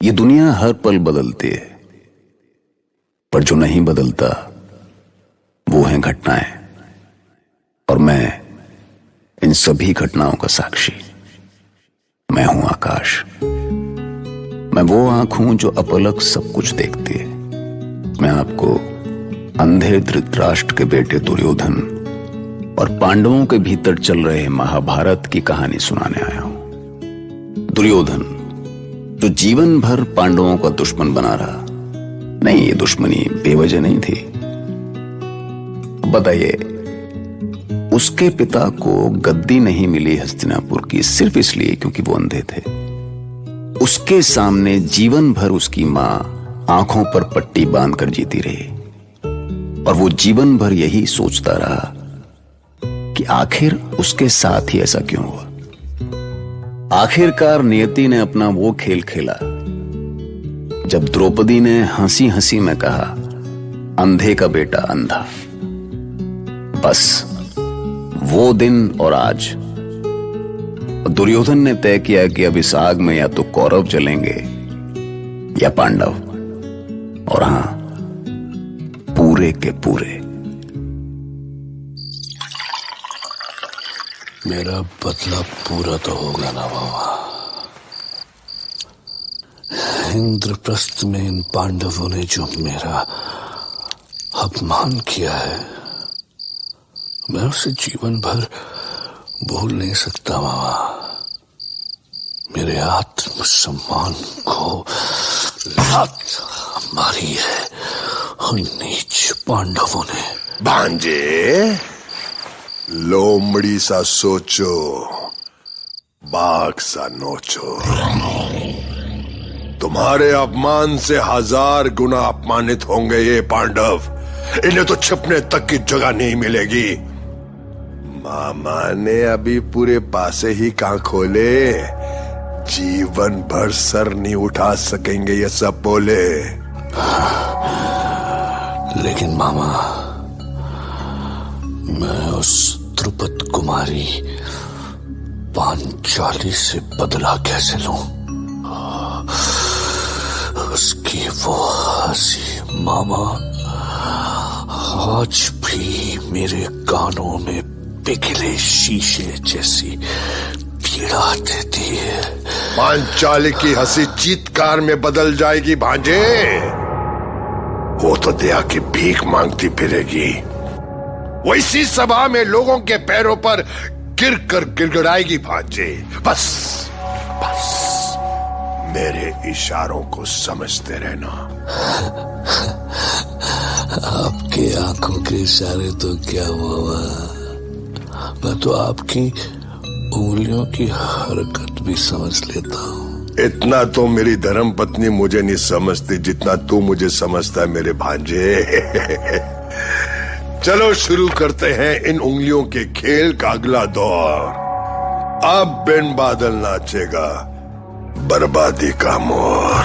ये दुनिया हर पल बदलती है, पर जो नहीं बदलता वो है घटनाएं। और मैं इन सभी घटनाओं का साक्षी। मैं हूं आकाश। मैं वो आंख हूं जो अपलक सब कुछ देखती है। मैं आपको अंधे धृतराष्ट्र के बेटे दुर्योधन और पांडवों के भीतर चल रहे महाभारत की कहानी सुनाने आया हूं। दुर्योधन जो जीवन भर पांडवों का दुश्मन बना रहा। नहीं, ये दुश्मनी बेवजह नहीं थी। बताइए, उसके पिता को गद्दी नहीं मिली हस्तिनापुर की सिर्फ इसलिए क्योंकि वो अंधे थे। उसके सामने जीवन भर उसकी मां आंखों पर पट्टी बांधकर जीती रही और वो जीवन भर यही सोचता रहा कि आखिर उसके साथ ही ऐसा क्यों हुआ। आखिरकार नियति ने अपना वो खेल खेला जब द्रौपदी ने हंसी हंसी में कहा, अंधे का बेटा अंधा। बस वो दिन और आज दुर्योधन ने तय किया कि अब इस आग में या तो कौरव जलेंगे या पांडव, और हां, पूरे के पूरे। मेरा बदला पूरा तो होगा ना बाबा। इंद्रप्रस्थ में इन पांडवों ने जो मेरा अपमान किया है, मैं उसे जीवन भर भूल नहीं सकता बाबा। मेरे आत्मसम्मान को लात मारी है उन नीच पांडवों ने। भांजे, लोमड़ी सा सोचो, बाघ सा नोचो। तुम्हारे अपमान से 1000 गुना अपमानित होंगे ये पांडव। इन्हें तो छिपने तक की जगह नहीं मिलेगी। मामा ने अभी पूरे पासे ही कान खोले, जीवन भर सर नहीं उठा सकेंगे ये सब बोले। लेकिन मामा, मैं उस द्रुपद कुमारी पांचाली से बदला कैसे लूं? उसकी वो हंसी मामा आज भी मेरे कानों में पिघले शीशे जैसी पीड़ा देती है। पांचाली की हंसी चीत्कार में बदल जाएगी भांजे। वो तो दया की भीख मांगती फिरेगी। वो इसी सभा में लोगों के पैरों पर गिर कर गिड़गिड़ाएगी भांजे। बस बस मेरे इशारों को समझते रहना। आपके आंखों के इशारे तो क्या हुआ, मैं तो आपकी उंगलियों की हरकत भी समझ लेता हूँ। इतना तो मेरी धर्म पत्नी मुझे नहीं समझती जितना तू मुझे समझता है मेरे भांजे। चलो शुरू करते हैं इन उंगलियों के खेल का अगला दौर। अब बिन बादल नाचेगा बर्बादी का मोर।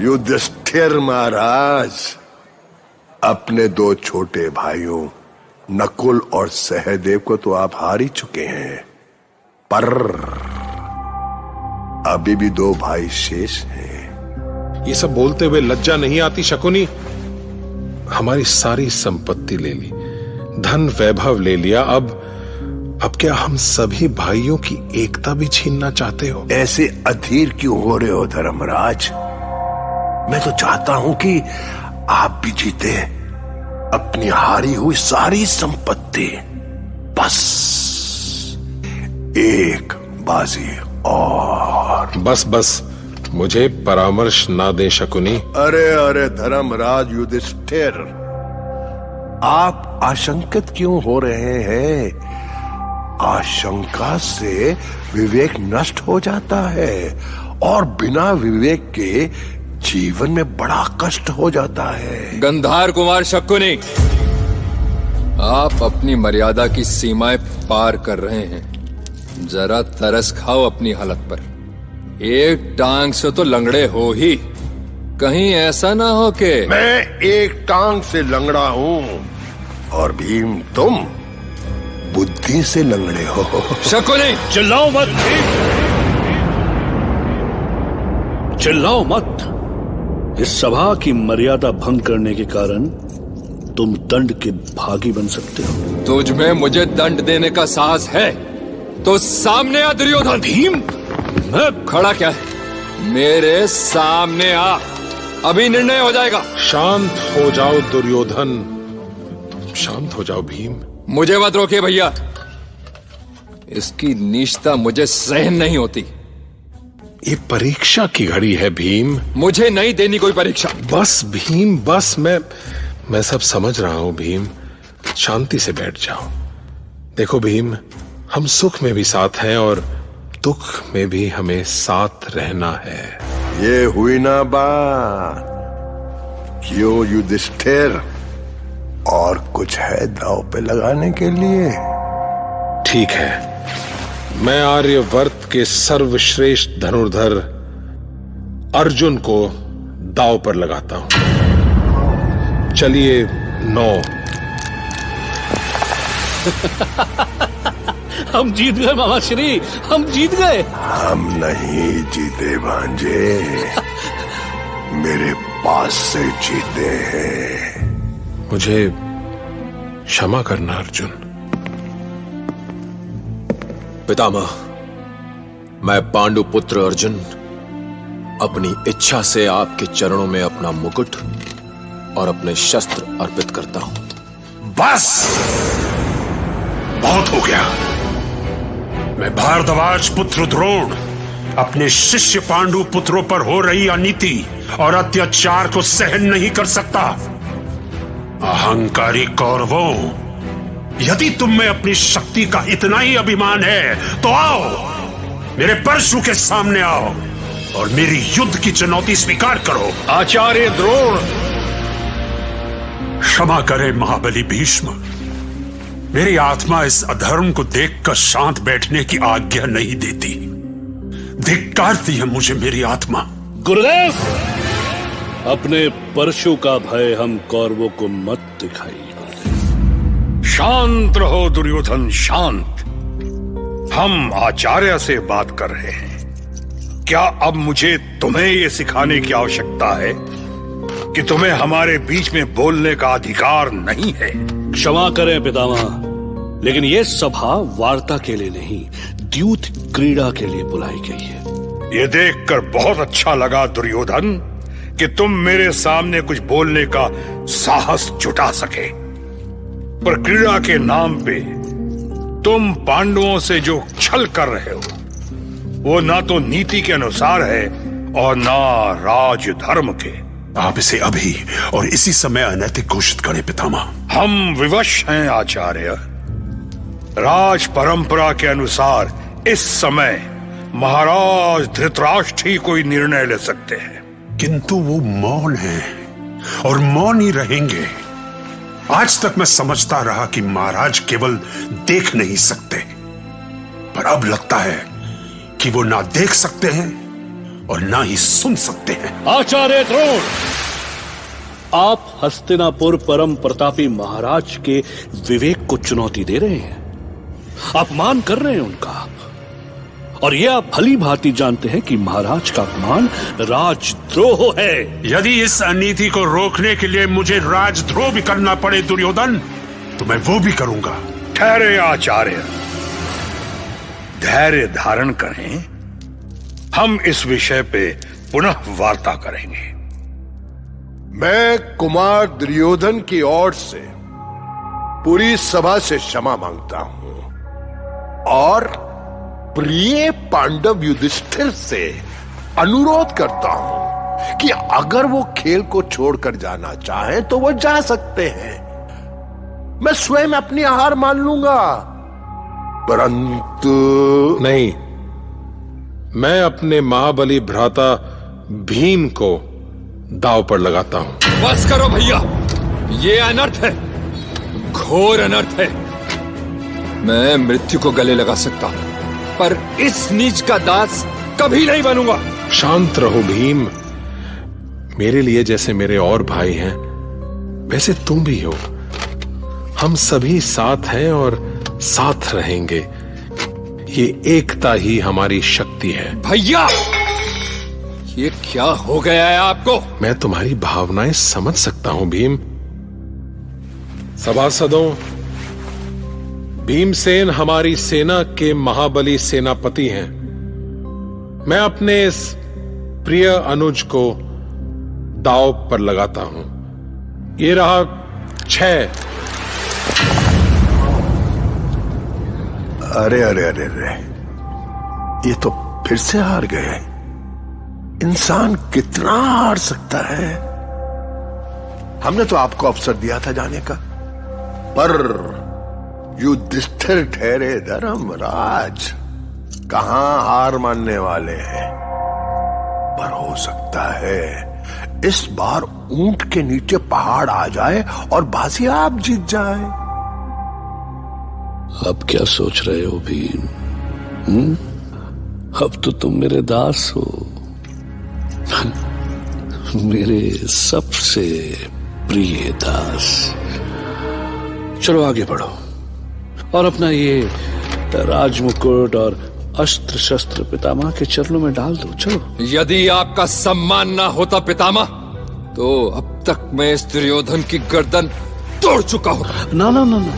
युधिष्ठिर महाराज, अपने 2 छोटे भाइयों नकुल और सहदेव को तो आप हार ही चुके हैं, पर अभी भी 2 भाई शेष हैं। ये सब बोलते हुए लज्जा नहीं आती शकुनी? हमारी सारी संपत्ति ले ली, धन वैभव ले लिया, अब क्या हम सभी भाइयों की एकता भी छीनना चाहते हो? ऐसे अधीर क्यों हो रहे हो धर्मराज? मैं तो चाहता हूं कि आप भी जीते अपनी हारी हुई सारी संपत्ति। बस एक बाजी और। बस बस, मुझे परामर्श ना दे शकुनी। अरे धर्मराज युधिष्ठिर, आप आशंकित क्यों हो रहे हैं? आशंका से विवेक नष्ट हो जाता है और बिना विवेक के जीवन में बड़ा कष्ट हो जाता है। गंधार कुमार शकुनी, आप अपनी मर्यादा की सीमाएं पार कर रहे हैं। जरा तरस खाओ अपनी हालत पर। एक टांग से तो लंगड़े हो ही, कहीं ऐसा ना हो कि मैं एक टांग से लंगड़ा हूं और भीम तुम बुद्धि बुद्धि से लंगड़े हो। शकुनी, चिल्लाओ मत, चिल्लाओ मत। इस सभा की मर्यादा भंग करने के कारण तुम दंड के भागी बन सकते हो। तुझ में मुझे दंड देने का साहस है तो सामने आ दुर्योधन। भीम, मैं खड़ा क्या है, मेरे सामने आ, अभी निर्णय हो जाएगा। शांत हो जाओ दुर्योधन, शांत हो जाओ भीम। मुझे मत रोकिए भैया, इसकी नीचता मुझे सहन नहीं होती। ये परीक्षा की घड़ी है भीम। मुझे नहीं देनी कोई परीक्षा। बस भीम, बस। मैं सब समझ रहा हूं भीम, शांति से बैठ जाओ। देखो भीम, हम सुख में भी साथ हैं और दुख में भी हमें साथ रहना है। ये हुई ना बात? क्यों युधिष्ठिर, और कुछ है दांव पे लगाने के लिए? ठीक है, मैं आर्यवर्त के सर्वश्रेष्ठ धनुर्धर अर्जुन को दांव पर लगाता हूं। चलिए 9। हम जीत गए मामा श्री, हम जीत गए। हम नहीं जीते भांजे, मेरे पास से जीते हैं। मुझे क्षमा करना अर्जुन। पितामह, मैं पांडु पुत्र अर्जुन अपनी इच्छा से आपके चरणों में अपना मुकुट और अपने शस्त्र अर्पित करता हूं। बस, बहुत हो गया। मैं भारद्वाज पुत्र द्रोण अपने शिष्य पांडु पुत्रों पर हो रही अनीति और अत्याचार को सहन नहीं कर सकता। अहंकारी कौरवों, यदि तुम में अपनी शक्ति का इतना ही अभिमान है तो आओ, मेरे परशु के सामने आओ और मेरी युद्ध की चुनौती स्वीकार करो। आचार्य द्रोण, क्षमा करें महाबली भीष्म, मेरी आत्मा इस अधर्म को देखकर शांत बैठने की आज्ञा नहीं देती। धिक्कारती है मुझे मेरी आत्मा। गुरुदेव, अपने परशु का भय हम कौरवों को मत दिखाइए। शांत रहो दुर्योधन, शांत। हम आचार्य से बात कर रहे हैं। क्या अब मुझे तुम्हें यह सिखाने की आवश्यकता है कि तुम्हें हमारे बीच में बोलने का अधिकार नहीं है? क्षमा करें पितामह, लेकिन यह सभा वार्ता के लिए नहीं, द्यूत क्रीड़ा के लिए बुलाई गई है। यह देखकर बहुत अच्छा लगा दुर्योधन कि तुम मेरे सामने कुछ बोलने का साहस जुटा सके, पर क्रीड़ा के नाम पे तुम पांडवों से जो छल कर रहे हो वो ना तो नीति के अनुसार है और ना राजधर्म के। आप इसे अभी और इसी समय अनैतिक घोषित करें पितामह। हम विवश हैं आचार्य। राज परंपरा के अनुसार इस समय महाराज धृतराष्ट्र ही कोई निर्णय ले सकते हैं, किंतु वो मौन हैं और मौन ही रहेंगे। आज तक मैं समझता रहा कि महाराज केवल देख नहीं सकते, पर अब लगता है कि वो ना देख सकते हैं और ना ही सुन सकते हैं। आचार्य द्रोण, आप हस्तिनापुर परम प्रतापी महाराज के विवेक को चुनौती दे रहे हैं, अपमान कर रहे हैं उनका आप। और यह आप भली भांति जानते हैं कि महाराज का अपमान राजद्रोह है। यदि इस अनीति को रोकने के लिए मुझे राजद्रोह भी करना पड़े दुर्योधन, तो मैं वो भी करूंगा। ठहरे आचार्य, धैर्य धारण करें, हम इस विषय पे पुनः वार्ता करेंगे। मैं कुमार दुर्योधन की ओर से पूरी सभा से क्षमा मांगता हूं और प्रिय पांडव युधिष्ठिर से अनुरोध करता हूं कि अगर वो खेल को छोड़कर जाना चाहें तो वो जा सकते हैं। मैं स्वयं अपनी हार मान लूंगा, परंतु नहीं, मैं अपने महाबली भ्राता भीम को दांव पर लगाता हूं। बस करो भैया, ये अनर्थ है, घोर अनर्थ है। मैं मृत्यु को गले लगा सकता हूं, पर इस नीच का दास कभी नहीं बनूंगा। शांत रहो भीम, मेरे लिए जैसे मेरे और भाई हैं वैसे तुम भी हो। हम सभी साथ हैं और साथ रहेंगे। ये एकता ही हमारी शक्ति है। भैया, ये क्या हो गया है आपको? मैं तुम्हारी भावनाएं समझ सकता हूं भीम। सभासदों, भीमसेन हमारी सेना के महाबली सेनापति हैं। मैं अपने इस प्रिय अनुज को दांव पर लगाता हूं। ये रहा 6। अरे अरे अरे अरे, ये तो फिर से हार गए। इंसान कितना हार सकता है? हमने तो आपको अवसर दिया था जाने का, पर युधिष्ठिर ठहरे धर्मराज, कहां हार मानने वाले हैं। पर हो सकता है इस बार ऊंट के नीचे पहाड़ आ जाए और बाजी आप जीत जाए। अब क्या सोच रहे हो भीम? अब तो तुम मेरे दास हो, मेरे सबसे प्रिय दास। चलो आगे बढ़ो और अपना ये राजमुकुट और अस्त्र शस्त्र पितामह के चरणों में डाल दो। चलो। यदि आपका सम्मान ना होता पितामह, तो अब तक मैं इस दुर्योधन की गर्दन तोड़ चुका हूं। ना ना ना ना,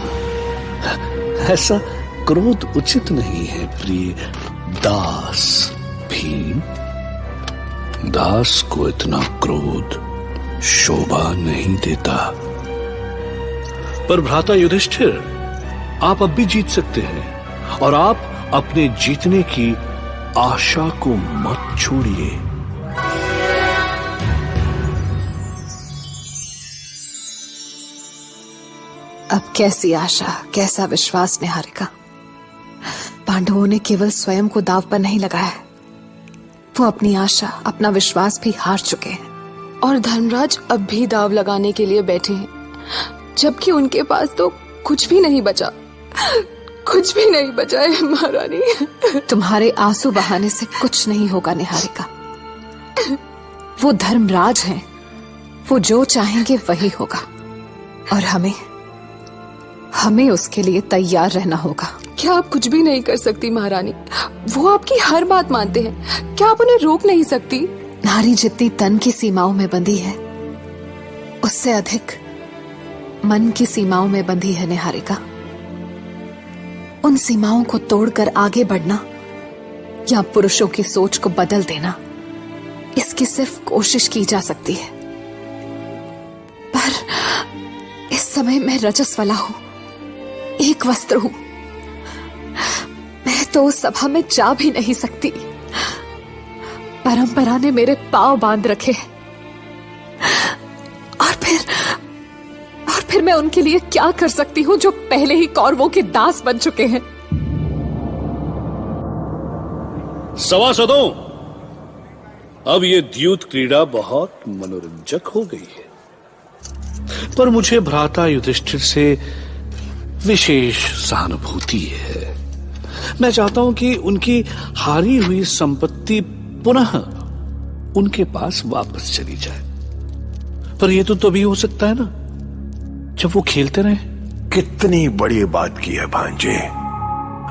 ऐसा क्रोध उचित नहीं है प्रिय दास भीम। दास को इतना क्रोध शोभा नहीं देता। पर भ्राता युधिष्ठिर, आप अब भी जीत सकते हैं और आप अपने जीतने की आशा को मत छोड़िए। अब कैसी आशा, कैसा विश्वास निहारिका। पांडवों ने केवल स्वयं को दांव पर नहीं लगाया, वो अपनी आशा, अपना विश्वास भी हार चुके हैं। और धर्मराज अब भी दांव लगाने के लिए बैठे हैं, जबकि उनके पास तो कुछ भी नहीं बचा। कुछ भी नहीं बचा है महारानी। तुम्हारे आंसू बहाने से कुछ नहीं होगा निहारिका। वो धर्मराज हैं, वो जो चाहेंगे वही होगा और हमें उसके लिए तैयार रहना होगा। क्या आप कुछ भी नहीं कर सकती महारानी? वो आपकी हर बात मानते हैं, क्या आप उन्हें रोक नहीं सकती? नारी जितनी तन की सीमाओं में बंधी है, उससे अधिक मन की सीमाओं में बंधी है निहारिका। उन सीमाओं को तोड़कर आगे बढ़ना या पुरुषों की सोच को बदल देना, इसकी सिर्फ कोशिश की जा सकती है। पर इस समय मैं रजस्वला हूं, एक वस्त्र हूं। मैं तो उस सभा में जा भी नहीं सकती। परंपरा ने मेरे पांव बांध रखे हैं। और फिर मैं उनके लिए क्या कर सकती हूं जो पहले ही कौरवों के दास बन चुके हैं। सभासदों, अब ये द्यूत क्रीड़ा बहुत मनोरंजक हो गई है, पर मुझे भ्राता युधिष्ठिर से विशेष सहानुभूति है। मैं चाहता हूं कि उनकी हारी हुई संपत्ति पुनः उनके पास वापस चली जाए। पर यह तो तभी हो सकता है ना जब वो खेलते रहे। कितनी बड़ी बात की है भांजे,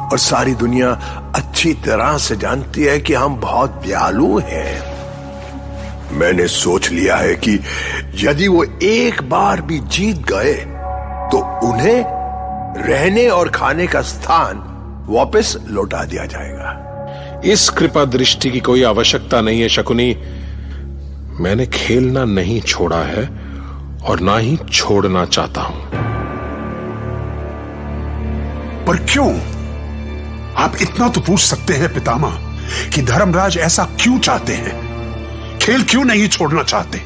और सारी दुनिया अच्छी तरह से जानती है कि हम बहुत दयालु हैं। मैंने सोच लिया है कि यदि वो एक बार भी जीत गए तो उन्हें रहने और खाने का स्थान वापस लौटा दिया जाएगा। इस कृपा दृष्टि की कोई आवश्यकता नहीं है शकुनी। मैंने खेलना नहीं छोड़ा है और ना ही छोड़ना चाहता हूं। पर क्यों? आप इतना तो पूछ सकते हैं पितामह कि धर्मराज ऐसा क्यों चाहते हैं? खेल क्यों नहीं छोड़ना चाहते?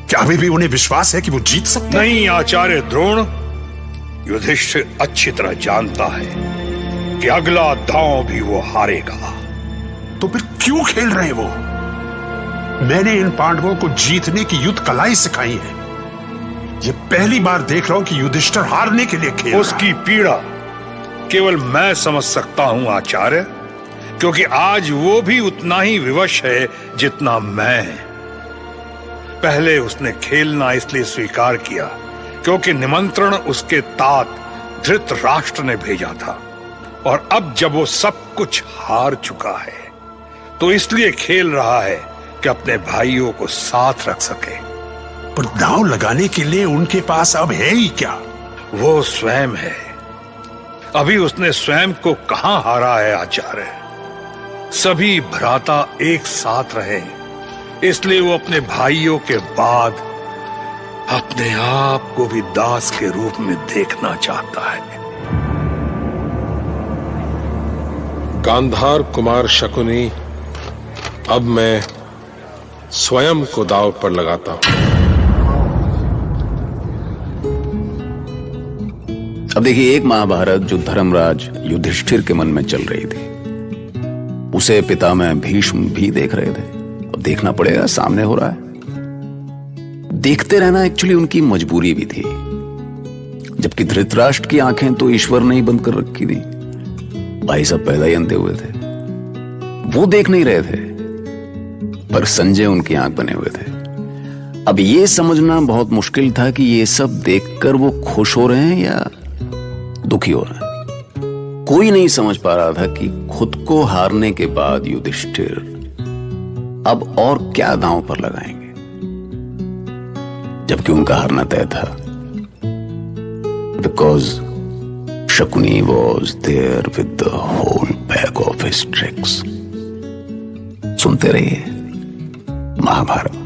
क्या अभी भी उन्हें विश्वास है कि वो जीत सकते हैं? नहीं आचार्य द्रोण, युधिष्ठिर अच्छी तरह जानता है कि अगला दांव भी वो हारेगा। तो फिर क्यों खेल रहे हैं वो? मैंने इन पांडवों को जीतने की युद्ध कलाई सिखाई है। ये पहली बार देख रहा हूं कि युधिष्ठिर हारने के लिए खेल उसकी पीड़ा केवल मैं समझ सकता हूं आचार्य, क्योंकि आज वो भी उतना ही विवश है जितना मैं। पहले उसने खेलना इसलिए स्वीकार किया क्योंकि निमंत्रण उसके तात धृतराष्ट्र ने भेजा था, और अब जब वो सब कुछ हार चुका है तो इसलिए खेल रहा है कि अपने भाइयों को साथ रख सके। पर दांव लगाने के लिए उनके पास अब है ही क्या? वो स्वयं है। अभी उसने स्वयं को कहां हारा है आचार्य। सभी भ्राता एक साथ रहे, इसलिए वो अपने भाइयों के बाद अपने आप को भी दास के रूप में देखना चाहता है। गांधार कुमार शकुनी, अब मैं स्वयं को दांव पर लगाता हूं। अब देखिए, एक महाभारत जो धर्मराज युधिष्ठिर के मन में चल रही थी, उसे पितामह भीष्म भी देख रहे थे। अब देखना पड़ेगा, सामने हो रहा है। देखते रहना एक्चुअली उनकी मजबूरी भी थी, जबकि धृतराष्ट्र की आंखें तो ईश्वर ने ही बंद कर रखी थी। भाई सब पैदा ही अंधे हुए थे, वो देख नहीं रहे थे, पर संजय उनकी आंख बने हुए थे। अब ये समझना बहुत मुश्किल था कि ये सब देखकर वो खुश हो रहे हैं या दुखी हो रहे हैं। कोई नहीं समझ पा रहा था कि खुद को हारने के बाद युधिष्ठिर अब और क्या दांव पर लगाएंगे, जबकि उनका हारना तय था। Because Shakuni was there with the whole bag of his tricks. सुनते रहिए महाभारत।